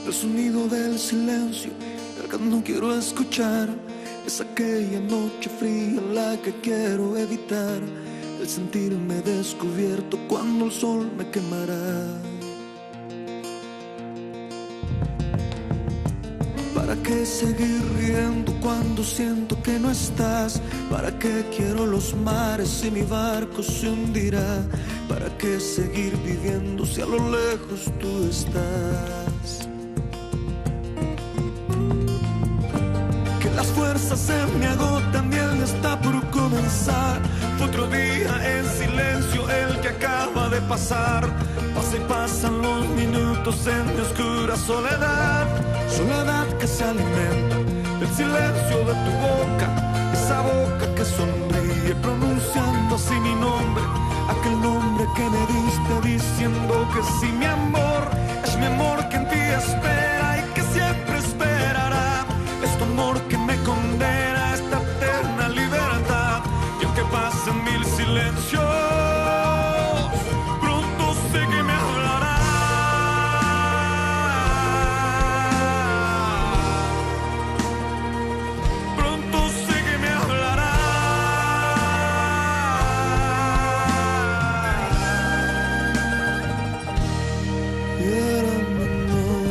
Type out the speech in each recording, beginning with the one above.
El sonido del silencio, el que no quiero escuchar. Es aquella noche fría la que quiero evitar. El sentirme descubierto cuando el sol me quemará. ¿Para qué seguir riendo cuando siento que no estás? ¿Para qué quiero los mares si mi barco se hundirá? ¿Para qué seguir viviendo si a lo lejos tú estás? Que las fuerzas se me agotan y el día está por comenzar. Fue otro día en silencio el que acaba de pasar. Pasa y pasan los minutos en mi oscura soledad. Soledad que se alimenta del silencio de tu boca. Esa boca que sonríe pronunciando así mi nombre. Aquel nombre que me diste diciendo que sí, mi amor. Es mi amor que en ti espera y que siempre esperará. Es tu amor que me condena a esta eterna libertad. Y aunque pasen mil silencios, pronto sé que me hablará. Pronto sé que me hablará. Y era mi amor.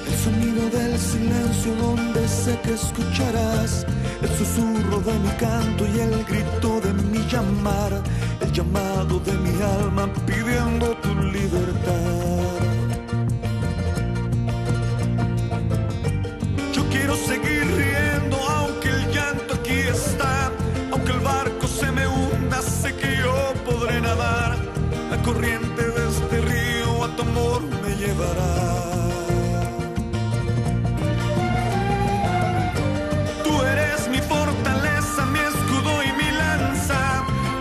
El sonido del silencio donde sé que escucharás. El susurro de mi canto y el grito de mi llamar. El llamado de mi alma pidiendo tu libertad. Yo quiero seguir riendo aunque el llanto aquí está. Aunque el barco se me hunda, sé que yo podré nadar. La corriente de este río a tu amor me llevará. Tú eres mi fortaleza, mi escudo y mi lanza.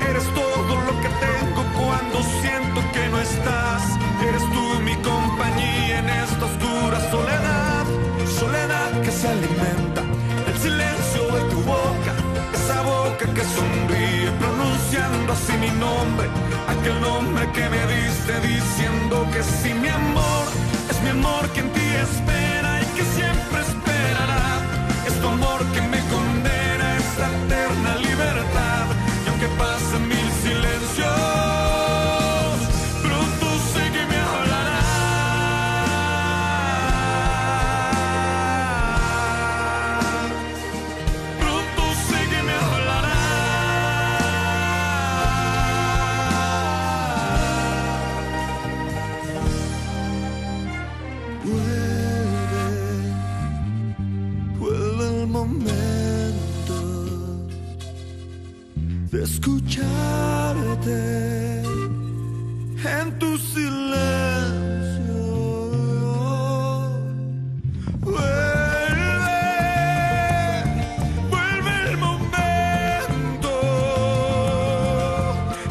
Eres todo lo que tengo cuando siento que no estás. Eres tú mi compañía en esta oscura soledad. Soledad que se alimenta del silencio de tu boca. Esa boca que sonríe pronunciando así mi nombre. Aquel nombre que me diste diciendo que sí, mi amor. Es mi amor que en ti espera y que siempre esperará. Es tu amor que me condena a esta eterna libertad. Y aunque pasen mil silencios, pronto sé que me hablará. Pronto sé que me hablará. Vuelve el momento de escucharte en tu silencio. Vuelve el momento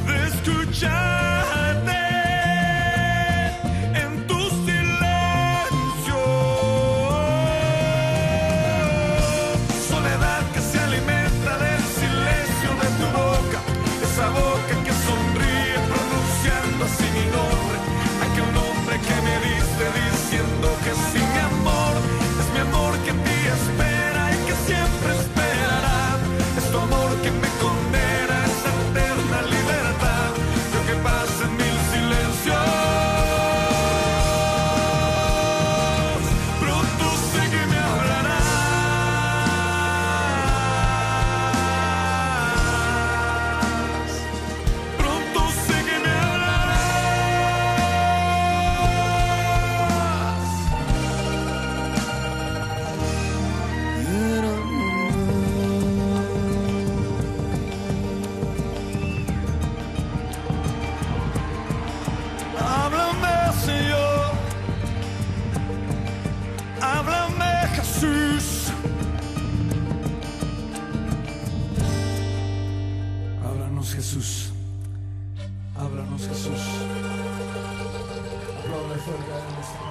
de escucharte en tu silencio. Soledad que se alimenta del silencio de tu boca. Esa boca que sonríe pronunciando así mi nombre. Aquel nombre que me diste diciendo que sí, mi amor. Es mi amor que en ti espera y que siempre esperará. Es tu amor que me condena a esa eterna libertad. Y aunque pasen mil silencios, pronto sé que me hablará. Pronto sé que me hablarás. Era mi amor. Háblame, Señor. Háblame, Jesús. Háblanos, Jesús. Háblanos, Jesús. Aplaude fuerte a Él.